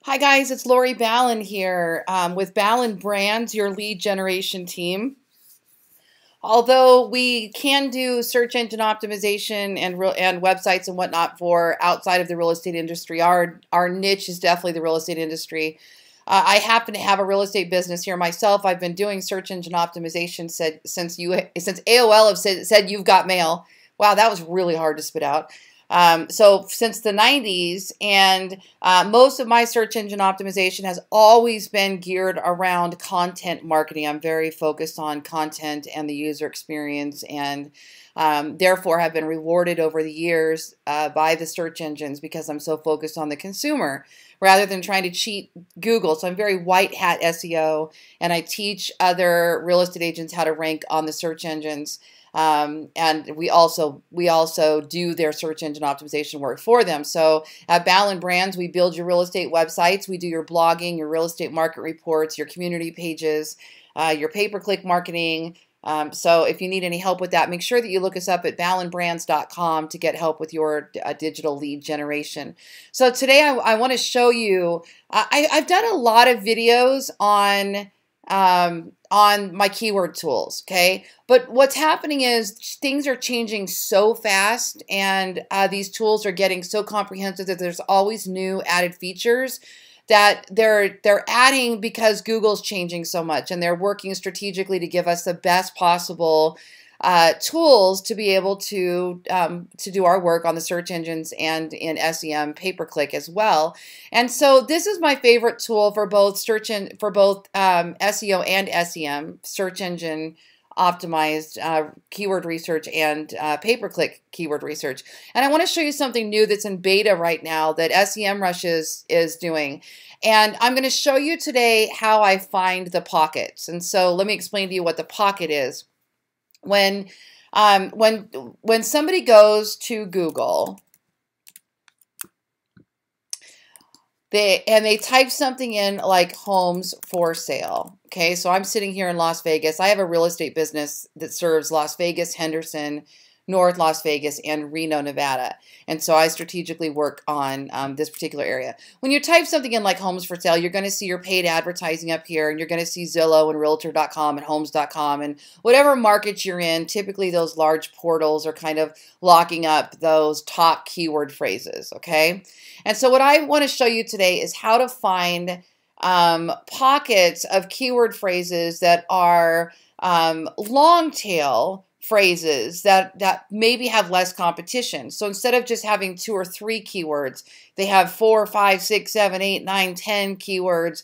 Hi guys, it's Lori Ballen here with Ballen Brands, your lead generation team. Although we can do search engine optimization and websites and whatnot for outside of the real estate industry, our niche is definitely the real estate industry. I happen to have a real estate business here myself. I've been doing search engine optimization since AOL have said you've got mail. Wow, that was really hard to spit out. So since the 90s, and most of my search engine optimization has always been geared around content marketing. I'm very focused on content and the user experience, and therefore have been rewarded over the years by the search engines because I'm so focused on the consumer rather than trying to cheat Google. So I'm very white hat SEO, and I teach other real estate agents how to rank on the search engines. And we also do their search engine optimization work for them. So at Ballen Brands, we build your real estate websites. We do your blogging, your real estate market reports, your community pages, your pay-per-click marketing. So if you need any help with that, make sure that you look us up at ballenbrands.com to get help with your digital lead generation. So today I want to show you, I've done a lot of videos on my keyword tools, okay? But what's happening is things are changing so fast, and these tools are getting so comprehensive that there's always new added features that they're adding because Google's changing so much, and they're working strategically to give us the best possible tools to be able to do our work on the search engines and in SEM pay-per-click as well. And so this is my favorite tool for both SEO and SEM, search engine optimized keyword research and pay-per-click keyword research. And I want to show you something new that's in beta right now that SEMrush is doing. And I'm going to show you today how I find the pockets. And so let me explain to you what the pocket is. When somebody goes to Google, they type something in like homes for sale. Okay, so I'm sitting here in Las Vegas. I have a real estate business that serves Las Vegas, Henderson, North Las Vegas, and Reno, Nevada. And so I strategically work on this particular area. When you type something in like homes for sale, you're going to see your paid advertising up here, and you're going to see Zillow and Realtor.com and Homes.com and whatever market you're in. Typically, those large portals are kind of locking up those top keyword phrases, okay? And so what I want to show you today is how to find pockets of keyword phrases that are long tail phrases that maybe have less competition. So instead of just having 2 or 3 keywords, they have 4, 5, 6, 7, 8, 9, 10 keywords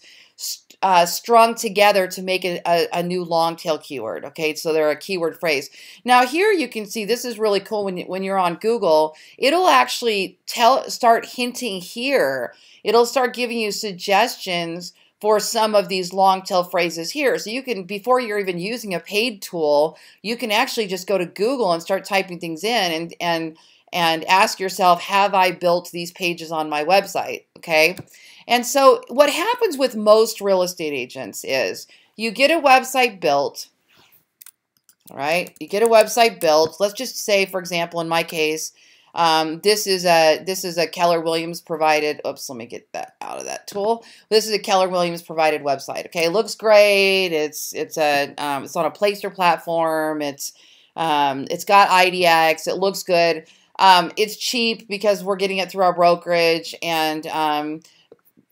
strung together to make a new long tail keyword. Okay, so they're a keyword phrase. Now here you can see, this is really cool. When you're on Google, it'll actually start hinting here. It'll start giving you suggestions for some of these long tail phrases here. So you can, before you're even using a paid tool, you can actually just go to Google and start typing things in and ask yourself, have I built these pages on my website? Okay. And so what happens with most real estate agents is you get a website built, all right? You get a website built. Let's just say, for example, in my case, this is a Keller Williams provided. Oops, let me get that out of that tool. This is a Keller Williams provided website. Okay, it looks great. It's on a Placer platform. It's got IDX. It looks good. It's cheap because we're getting it through our brokerage, and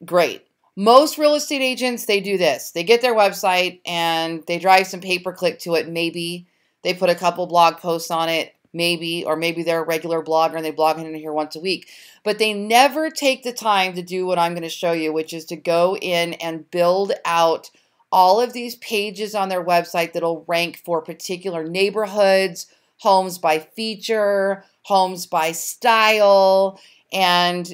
great. Most real estate agents, they do this. They get their website and they drive some pay-per-click to it. Maybe they put a couple blog posts on it. Maybe, or maybe they're a regular blogger and they blog in here once a week. But they never take the time to do what I'm going to show you, which is to go in and build out all of these pages on their website that'll rank for particular neighborhoods, homes by feature, homes by style, and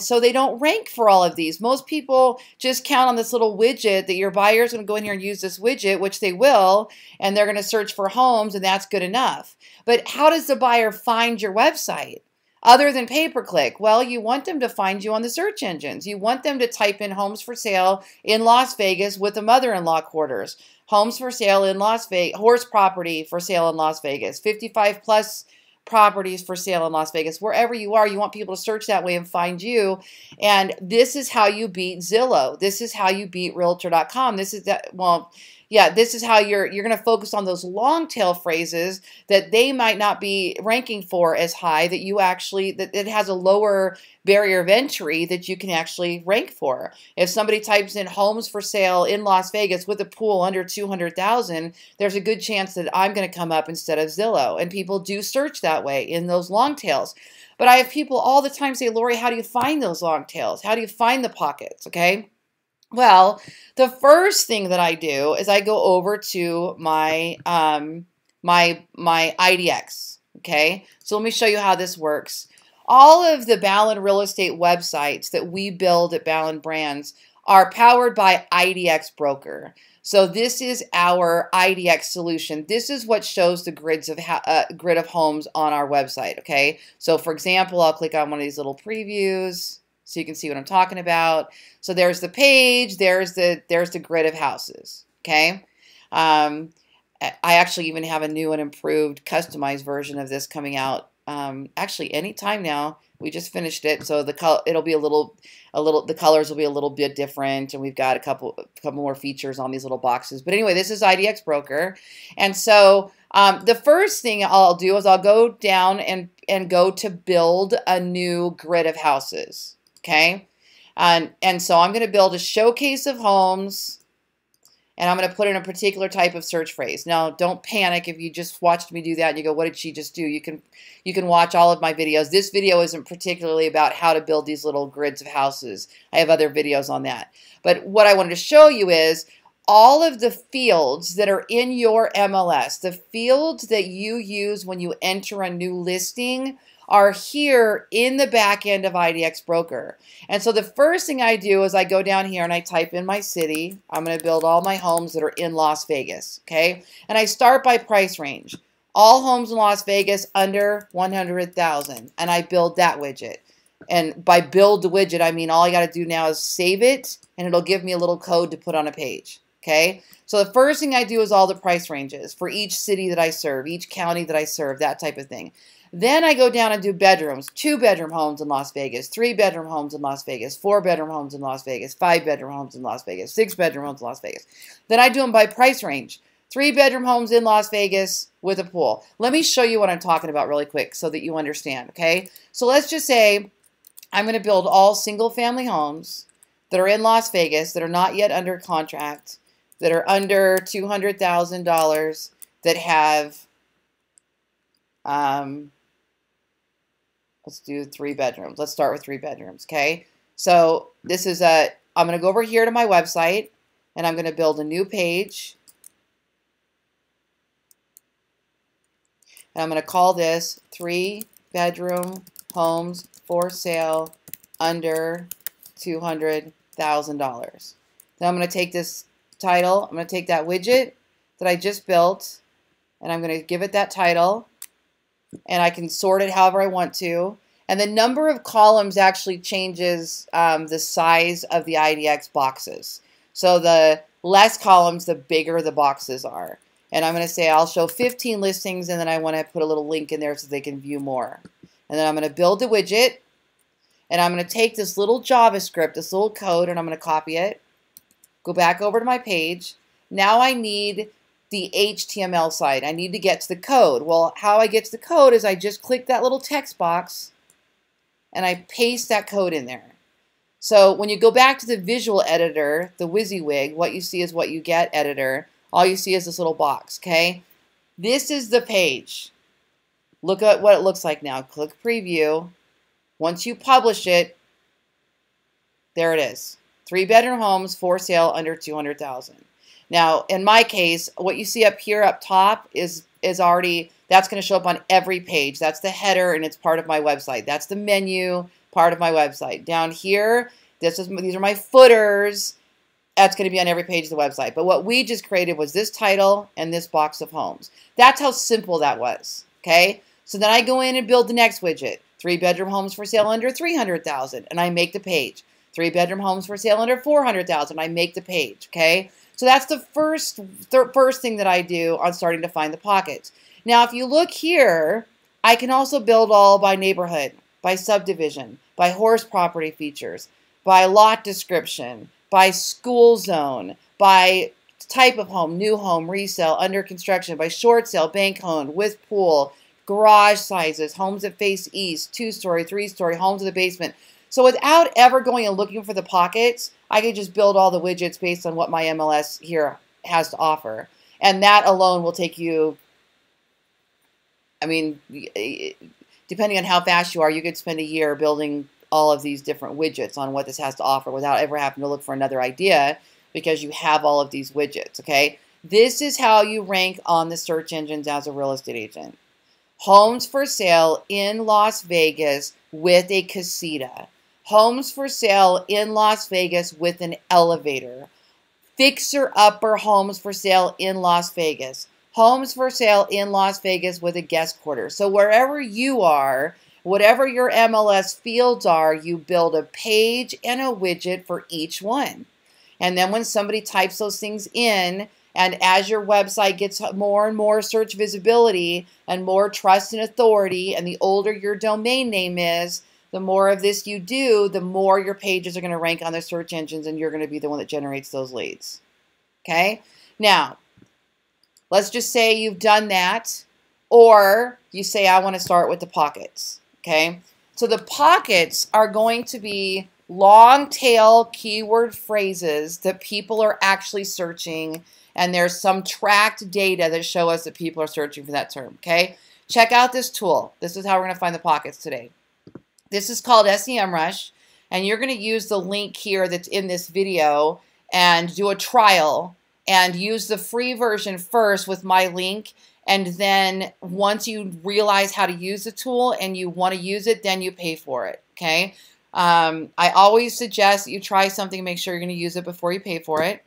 so they don't rank for all of these. Most people just count on this little widget that your buyer's going to go in here and use this widget, which they will, and they're going to search for homes, and that's good enough. But how does the buyer find your website other than pay-per-click? Well, you want them to find you on the search engines. You want them to type in homes for sale in Las Vegas with the mother-in-law quarters, homes for sale in Las Vegas, horse property for sale in Las Vegas, 55 plus properties for sale in Las Vegas. Wherever you are, you want people to search that way and find you. And this is how you beat Zillow. This is how you beat Realtor.com. This is that, well, yeah, this is how you're going to focus on those long tail phrases that they might not be ranking for as high, that you actually, that it has a lower barrier of entry that you can actually rank for. If somebody types in homes for sale in Las Vegas with a pool under 200,000, there's a good chance that I'm going to come up instead of Zillow. And people do search that way in those long tails. But I have people all the time say, Lori, how do you find those long tails? How do you find the pockets? Okay. Well, the first thing that I do is I go over to my my IDX. Okay, so let me show you how this works. All of the Ballen real estate websites that we build at Ballen Brands are powered by IDX Broker. So this is our IDX solution. This is what shows the grid of homes on our website. Okay, so for example, I'll click on one of these little previews so you can see what I'm talking about. So there's the page, there's the grid of houses. Okay, I actually even have a new and improved customized version of this coming out. Actually, anytime now. We just finished it, so the colors will be a little bit different, and we've got a couple more features on these little boxes. But anyway, this is IDX Broker, and so the first thing I'll do is I'll go down and go to build a new grid of houses. Okay, and so I'm going to build a showcase of homes. And I'm going to put in a particular type of search phrase. Now, don't panic if you just watched me do that and you go, what did she just do? You can watch all of my videos. This video isn't particularly about how to build these little grids of houses. I have other videos on that. But what I wanted to show you is all of the fields that are in your MLS, the fields that you use when you enter a new listing, are here in the back end of IDX Broker. And so the first thing I do is I go down here and I type in my city. I'm going to build all my homes that are in Las Vegas, okay? And I start by price range. All homes in Las Vegas under 100,000, and I build that widget. And by build the widget, I mean all I got to do now is save it, and it'll give me a little code to put on a page, okay? So the first thing I do is all the price ranges for each city that I serve, each county that I serve, that type of thing. Then I go down and do bedrooms, 2-bedroom homes in Las Vegas, 3-bedroom homes in Las Vegas, 4-bedroom homes in Las Vegas, 5-bedroom homes in Las Vegas, 6-bedroom homes in Las Vegas. Then I do them by price range. 3-bedroom homes in Las Vegas with a pool. Let me show you what I'm talking about really quick so that you understand, okay? So let's just say I'm going to build all single-family homes that are in Las Vegas that are not yet under contract, that are under $200,000, that have... let's do 3 bedrooms. Let's start with 3 bedrooms, okay? So this is I'm going to go over here to my website, and I'm going to build a new page. And I'm going to call this 3-bedroom homes for sale under $200,000. Then I'm going to take this title. I'm going to take that widget that I just built, and I'm going to give it that title. And I can sort it however I want to. And the number of columns actually changes the size of the IDX boxes. So the less columns, the bigger the boxes are. And I'm going to say I'll show 15 listings, and then I want to put a little link in there so they can view more. And then I'm going to build the widget, and I'm going to take this little JavaScript, this little code, and I'm going to copy it, go back over to my page. Now I need the HTML side. I need to get to the code. Well, how I get to the code is I just click that little text box and I paste that code in there. So when you go back to the visual editor, the WYSIWYG, what you see is what you get editor. All you see is this little box, okay? This is the page. Look at what it looks like now. Click preview. Once you publish it, there it is. 3-bedroom homes for sale under 200,000. Now, in my case, what you see up here up top is already, that's going to show up on every page. That's the header, and it's part of my website. That's the menu, part of my website. Down here, these are my footers. That's going to be on every page of the website. But what we just created was this title and this box of homes. That's how simple that was, okay? So then I go in and build the next widget. 3-bedroom homes for sale under 300,000, and I make the page. 3-bedroom homes for sale under 400,000, I make the page, okay? So that's the first thing that I do on starting to find the pockets. Now, if you look here, I can also build all by neighborhood, by subdivision, by horse property features, by lot description, by school zone, by type of home, new home, resale, under construction, by short sale, bank home, with pool, garage sizes, homes that face east, 2-story, 3-story, homes with a basement. So without ever going and looking for the pockets, I could just build all the widgets based on what my MLS here has to offer. And that alone will take you, I mean, depending on how fast you are, you could spend a year building all of these different widgets on what this has to offer without ever having to look for another idea because you have all of these widgets, okay? This is how you rank on the search engines as a real estate agent. Homes for sale in Las Vegas with a casita. Homes for sale in Las Vegas with an elevator. Fixer-upper homes for sale in Las Vegas. Homes for sale in Las Vegas with a guest quarters. So wherever you are, whatever your MLS fields are, you build a page and a widget for each one. And then when somebody types those things in, and as your website gets more and more search visibility and more trust and authority, and the older your domain name is, the more of this you do, the more your pages are going to rank on the search engines, and you're going to be the one that generates those leads. Okay? Now, let's just say you've done that, or you say, I want to start with the pockets. Okay? So the pockets are going to be long tail keyword phrases that people are actually searching, and there's some tracked data that show us that people are searching for that term. Okay? Check out this tool. This is how we're going to find the pockets today. This is called SEMrush, and you're going to use the link here that's in this video and do a trial and use the free version first with my link, and then once you realize how to use the tool and you want to use it, then you pay for it, okay? I always suggest that you try something, make sure you're going to use it before you pay for it,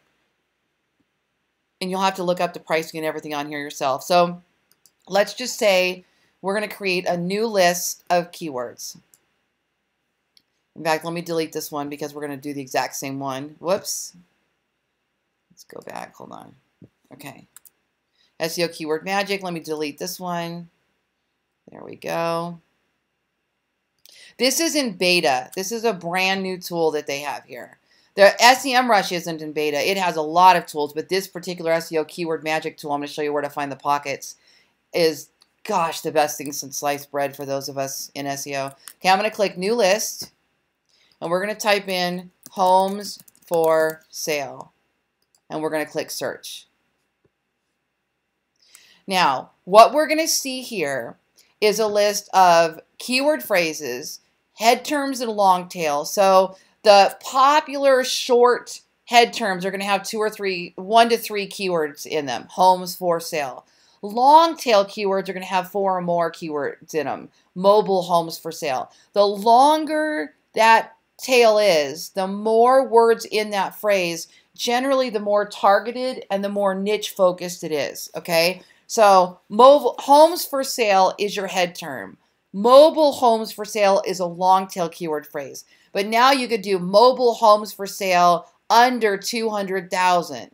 and you'll have to look up the pricing and everything on here yourself. So let's just say we're going to create a new list of keywords. In fact, let me delete this one because we're going to do the exact same one. Whoops. Let's go back. Hold on. Okay. SEO Keyword Magic. Let me delete this one. There we go. This is in beta. This is a brand new tool that they have here. The SEMrush isn't in beta. It has a lot of tools, but this particular SEO Keyword Magic tool, I'm going to show you where to find the pockets, is, gosh, the best thing since sliced bread for those of us in SEO. Okay, I'm going to click New List. And we're going to type in homes for sale. And we're going to click search. Now, what we're going to see here is a list of keyword phrases, head terms, and long tail. So the popular short head terms are going to have 1 to 3 keywords in them. Homes for sale. Long tail keywords are going to have 4 or more keywords in them. Mobile homes for sale. The longer that tail is, the more words in that phrase, generally the more targeted and the more niche focused it is, okay? So mobile homes for sale is your head term. Mobile homes for sale is a long tail keyword phrase. But now you could do mobile homes for sale under 200,000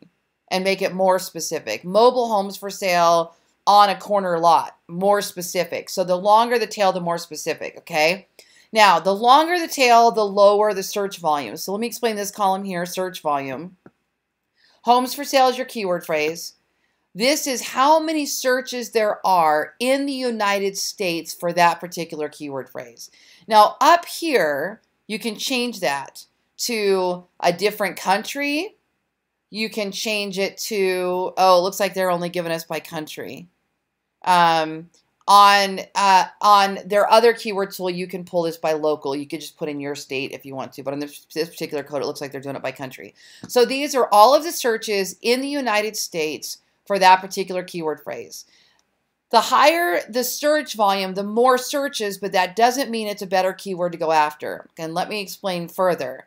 and make it more specific. Mobile homes for sale on a corner lot, more specific. So the longer the tail, the more specific, okay? Now, the longer the tail, the lower the search volume. So let me explain this column here, search volume. Homes for sale is your keyword phrase. This is how many searches there are in the United States for that particular keyword phrase. Now, up here, you can change that to a different country. You can change it to, oh, it looks like they're only giving us by country. On their other keyword tool, you can pull this by local. You could just put in your state if you want to, but on this particular code, it looks like they're doing it by country. So these are all of the searches in the United States for that particular keyword phrase. The higher the search volume, the more searches, but that doesn't mean it's a better keyword to go after. And let me explain further.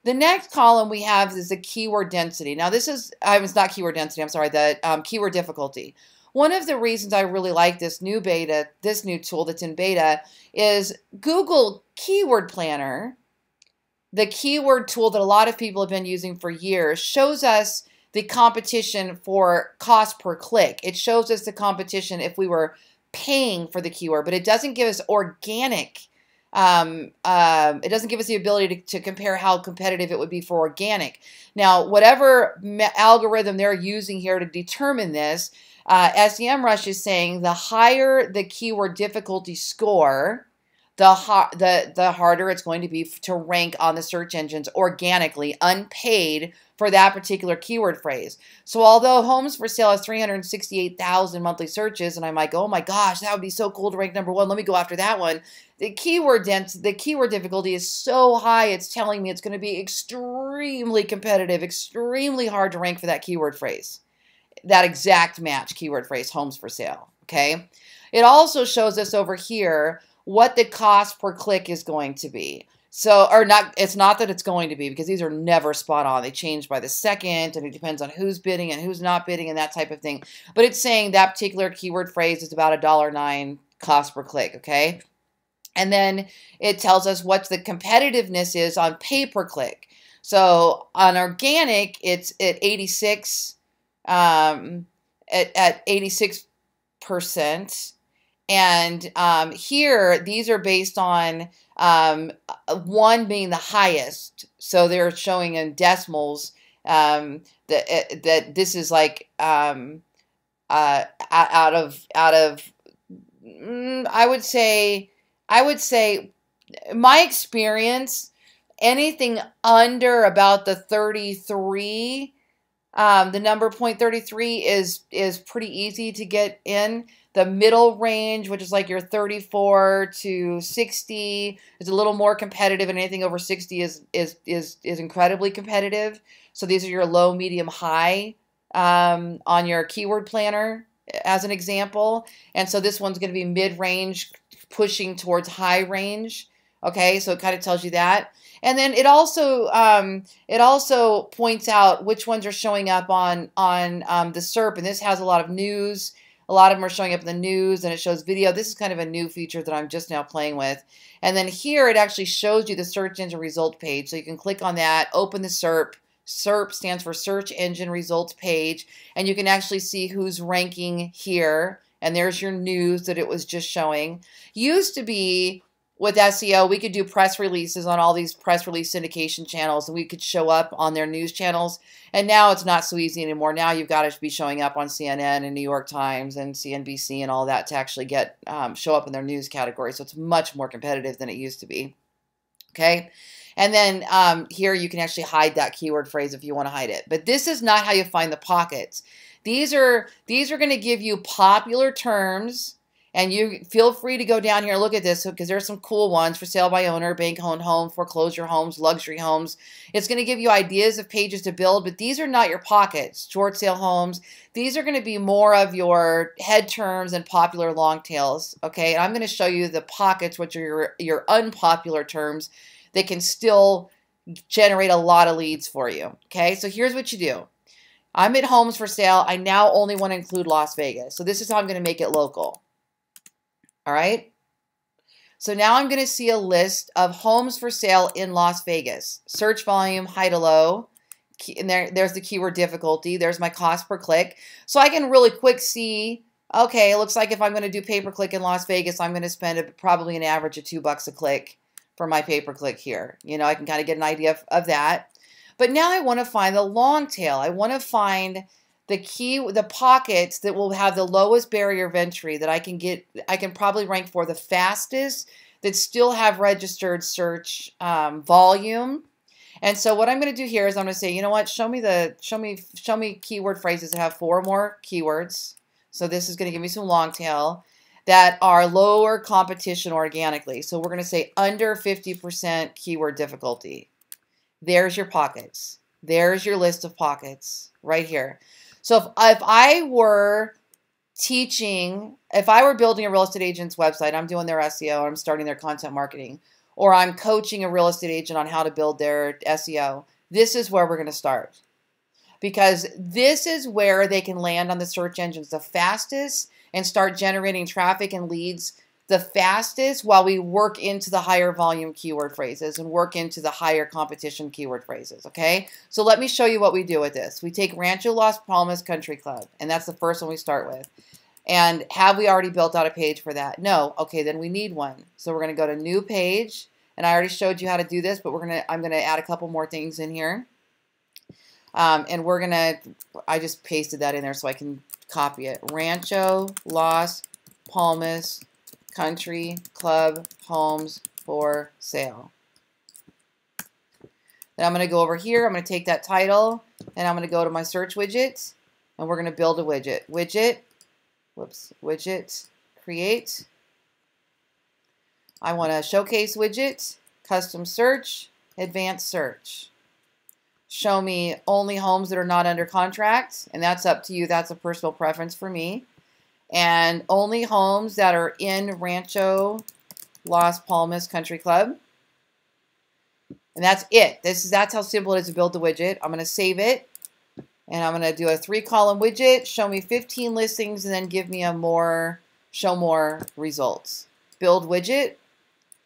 The next column we have is the keyword density. Now this is, it's not keyword density, I'm sorry, the keyword difficulty. One of the reasons I really like this new beta, this new tool that's in beta, is Google Keyword Planner, the keyword tool that a lot of people have been using for years, shows us the competition for cost per click. It shows us the competition if we were paying for the keyword, but it doesn't give us organic. It doesn't give us the ability to compare how competitive it would be for organic. Now, whatever algorithm they're using here to determine this, SEMrush is saying the higher the keyword difficulty score, the harder it's going to be to rank on the search engines organically, unpaid, for that particular keyword phrase. So although homes for sale has 368,000 monthly searches, and I'm like, oh my gosh, that would be so cool to rank #1. Let me go after that one. The keyword difficulty is so high, it's telling me it's going to be extremely competitive, extremely hard to rank for that keyword phrase. That exact match keyword phrase, homes for sale. Okay. It also shows us over here what the cost per click is going to be. So, or not, it's not that it's going to be, because these are never spot on. They change by the second, and it depends on who's bidding and who's not bidding and that type of thing. But it's saying that particular keyword phrase is about $1.09 cost per click, okay? And then it tells us what the competitiveness is on pay per click. So on organic, it's at 86, at 86%. And here, these are based on 1 being the highest. So they're showing in decimals that this is like out of I would say my experience, anything under about the 33, the number 0.33 is pretty easy to get in. The middle range, which is like your 34 to 60, is a little more competitive, and anything over 60 is incredibly competitive. So these are your low, medium, high on your keyword planner, as an example. And so this one's going to be mid-range, pushing towards high range. Okay, so it kind of tells you that. And then it also points out which ones are showing up on the SERP, and this has a lot of news. A lot of them are showing up in the news, and it shows video. This is kind of a new feature that I'm just now playing with. And then here it actually shows you the search engine result page. So you can click on that, open the SERP. SERP stands for Search Engine Results Page, and you can actually see who's ranking here. And there's your news that it was just showing. Used to be, with SEO, we could do press releases on all these press release syndication channels, and we could show up on their news channels. And now it's not so easy anymore. Now you've got to be showing up on CNN and New York Times and CNBC and all that to actually get show up in their news category. So it's much more competitive than it used to be. Okay. And then here you can actually hide that keyword phrase if you want to hide it. But this is not how you find the pockets. These are going to give you popular terms. And you feel free to go down here and look at this, because there's some cool ones: for sale by owner, bank-owned home, foreclosure homes, luxury homes. It's going to give you ideas of pages to build, but these are not your pockets. Short sale homes. These are going to be more of your head terms and popular long tails. Okay, and I'm going to show you the pockets, which are your unpopular terms that can still generate a lot of leads for you. Okay, so here's what you do. I'm at homes for sale. I now only want to include Las Vegas. So this is how I'm going to make it local. All right. So now I'm going to see a list of homes for sale in Las Vegas. Search volume, high to low. And there's the keyword difficulty. There's my cost per click. So I can really quick see, okay, it looks like if I'm going to do pay-per-click in Las Vegas, I'm going to spend probably an average of $2 a click for my pay-per-click here. You know, I can kind of get an idea of that. But now I want to find the long tail. I want to find the pockets that will have the lowest barrier of entry that I can probably rank for the fastest, that still have registered search volume. And so what I'm going to do here is I'm going to say, you know what, show me keyword phrases that have 4 more keywords. So this is going to give me some long tail that are lower competition organically. So we're going to say under 50% keyword difficulty. There's your pockets. There's your list of pockets right here. So if I were teaching, if I were building a real estate agent's website, I'm doing their SEO, I'm starting their content marketing, or I'm coaching a real estate agent on how to build their SEO, this is where we're going to start. Because this is where they can land on the search engines the fastest and start generating traffic and leads the fastest, while we work into the higher volume keyword phrases and work into the higher competition keyword phrases, okay? So let me show you what we do with this. We take Rancho Las Palmas Country Club, and that's the first one we start with. And have we already built out a page for that? No. Okay, then we need one. So we're going to go to new page, and I already showed you how to do this, but I'm going to add a couple more things in here. And we're going to, I just pasted that in there so I can copy it. Rancho Las Palmas Country Club Homes for Sale. Then I'm going to go over here. I'm going to take that title, and I'm going to go to my search widget, and we're going to build a widget. Widget, create. I want a showcase widget, custom search, advanced search. Show me only homes that are not under contract, and that's up to you. That's a personal preference for me. And only homes that are in Rancho Las Palmas Country Club. And that's it. That's how simple it is to build the widget. I'm going to save it. And I'm going to do a 3-column widget, show me 15 listings, and then give me a show more results. Build widget,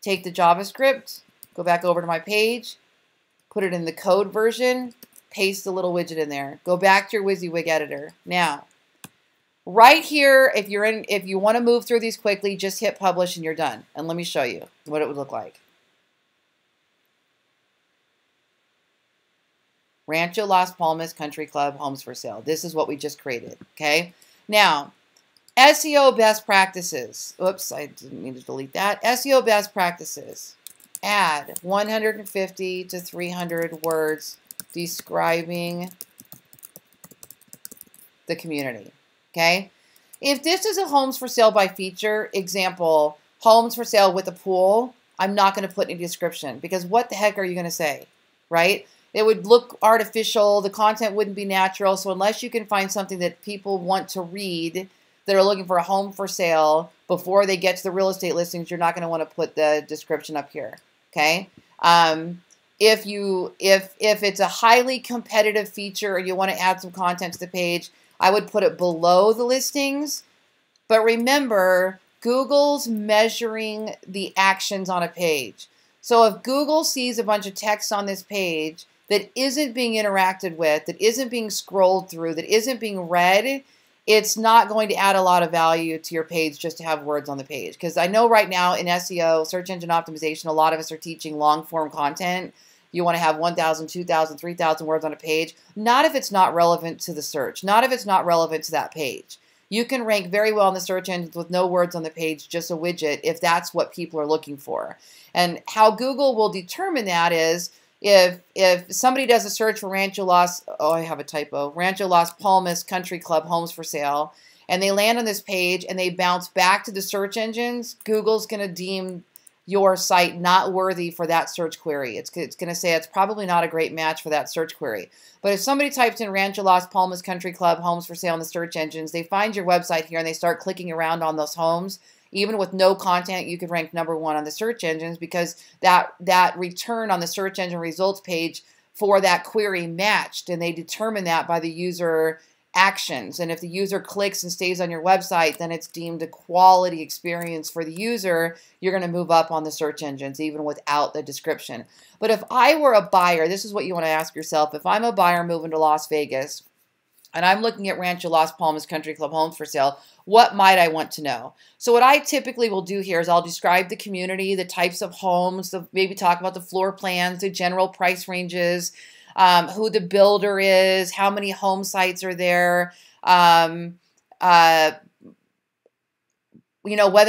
take the JavaScript, go back over to my page, put it in the code version, paste the little widget in there. Go back to your WYSIWYG editor. Now, right here, if you want to move through these quickly, just hit publish and you're done. And let me show you what it would look like. Rancho Las Palmas Country Club Homes for Sale. This is what we just created, okay? Now, SEO best practices. Oops, I didn't mean to delete that. SEO best practices. Add 150 to 300 words describing the community, okay? If this is a homes for sale by feature, example, homes for sale with a pool, I'm not going to put any description because what the heck are you going to say, right? It would look artificial. The content wouldn't be natural. So unless you can find something that people want to read that are looking for a home for sale before they get to the real estate listings, you're not going to want to put the description up here. Okay. If it's a highly competitive feature and you want to add some content to the page, I would put it below the listings. But remember, Google's measuring the actions on a page. So if Google sees a bunch of text on this page that isn't being interacted with, that isn't being scrolled through, that isn't being read, it's not going to add a lot of value to your page just to have words on the page. Because I know right now in SEO, search engine optimization, a lot of us are teaching long form content. You want to have 1,000, 2,000, 3,000 words on a page. Not if it's not relevant to the search. Not if it's not relevant to that page. You can rank very well in the search engines with no words on the page, just a widget, if that's what people are looking for. And how Google will determine that is if somebody does a search for Rancho Las Palmas Country Club Homes for Sale, and they land on this page and they bounce back to the search engines, Google's going to deem your site not worthy for that search query. It's going to say it's probably not a great match for that search query. But if somebody types in Rancho Las Palmas Country Club Homes for Sale in the search engines, they find your website here and they start clicking around on those homes. Even with no content, you could rank #1 on the search engines because that return on the search engine results page for that query matched, and they determine that by the user actions. And if the user clicks and stays on your website, then it's deemed a quality experience for the user. You're going to move up on the search engines even without the description. But if I were a buyer, this is what you want to ask yourself. If I'm a buyer moving to Las Vegas and I'm looking at Rancho Las Palmas Country Club Homes for Sale, what might I want to know? So what I typically will do here is I'll describe the community, the types of homes, maybe talk about the floor plans, the general price ranges, who the builder is, how many home sites are there, whether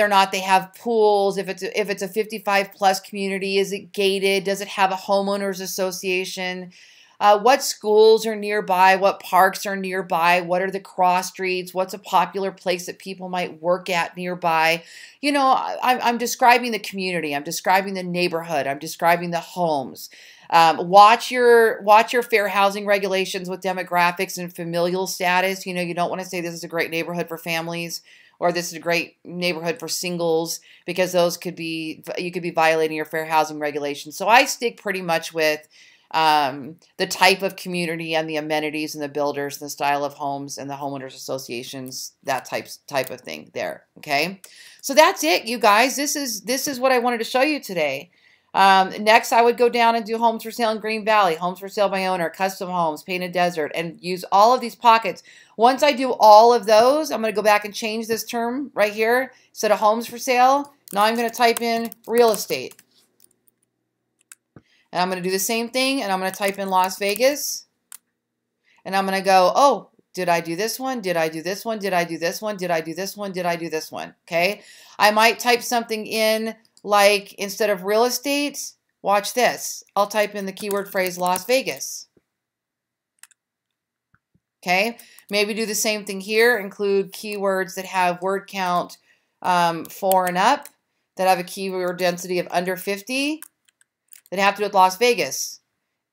or not they have pools, if it's a 55+ community, is it gated, does it have a homeowners association, what schools are nearby, what parks are nearby, what are the cross streets, what's a popular place that people might work at nearby. I'm describing the community, I'm describing the neighborhood, I'm describing the homes. Watch your fair housing regulations with demographics and familial status. You don't want to say this is a great neighborhood for families or this is a great neighborhood for singles, because you could be violating your fair housing regulations. So I stick pretty much with the type of community and the amenities and the builders and the style of homes and the homeowners associations, that type of thing there. Okay. So that's it, you guys. This is what I wanted to show you today. Next, I would go down and do homes for sale in Green Valley, homes for sale by owner, custom homes, painted desert, and use all of these pockets. Once I do all of those, I'm going to go back and change this term right here. Instead of homes for sale, now I'm going to type in real estate. And I'm going to do the same thing, and I'm going to type in Las Vegas. And I'm going to go, oh, did I do this one? Did I do this one? Did I do this one? Did I do this one? Did I do this one? Okay. I might type something in like instead of real estate, watch this. I'll type in the keyword phrase Las Vegas. Okay. Maybe do the same thing here. Include keywords that have word count 4 and up, that have a keyword density of under 50, that have to do with Las Vegas.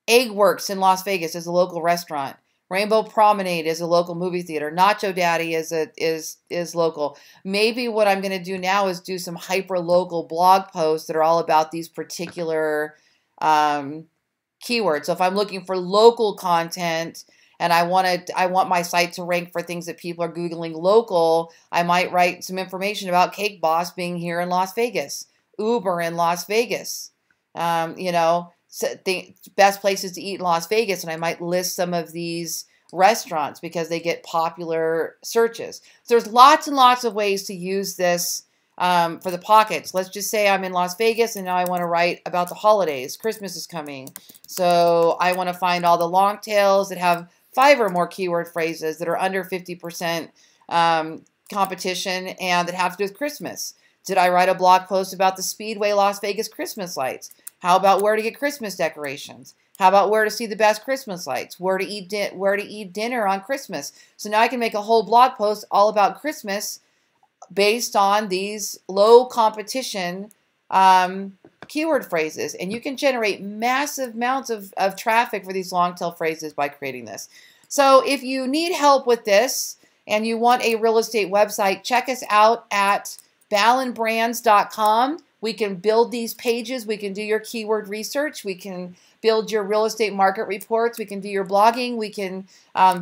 Egg Works in Las Vegas is a local restaurant. Rainbow Promenade is a local movie theater. Nacho Daddy is local. Maybe what I'm going to do now is do some hyper-local blog posts that are all about these particular keywords. So if I'm looking for local content and I want my site to rank for things that people are Googling local, I might write some information about Cake Boss being here in Las Vegas, Uber in Las Vegas, you know, best places to eat in Las Vegas, and I might list some of these restaurants because they get popular searches. So there's lots and lots of ways to use this for the pockets. Let's just say I'm in Las Vegas and now I want to write about the holidays. Christmas is coming. So I want to find all the long tails that have 5 or more keyword phrases that are under 50% competition and that have to do with Christmas. Did I write a blog post about the Speedway Las Vegas Christmas lights? How about where to get Christmas decorations? How about where to see the best Christmas lights? Where to eat dinner on Christmas? So now I can make a whole blog post all about Christmas based on these low competition keyword phrases. And you can generate massive amounts of traffic for these long tail phrases by creating this. So if you need help with this and you want a real estate website, check us out at ballenbrands.com. We can build these pages. We can do your keyword research. We can build your real estate market reports. We can do your blogging. We can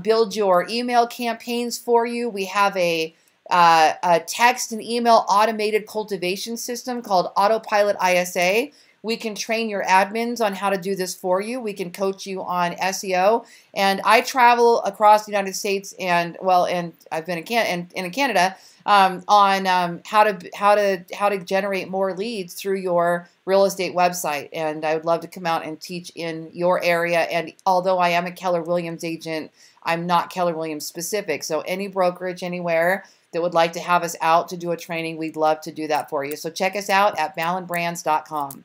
build your email campaigns for you. We have a text and email automated cultivation system called Autopilot ISA. We can train your admins on how to do this for you. We can coach you on SEO. And I travel across the United States and I've been in Canada on how to generate more leads through your real estate website. And I would love to come out and teach in your area. And although I am a Keller Williams agent, I'm not Keller Williams specific. So any brokerage anywhere that would like to have us out to do a training, we'd love to do that for you. So check us out at ballenbrands.com.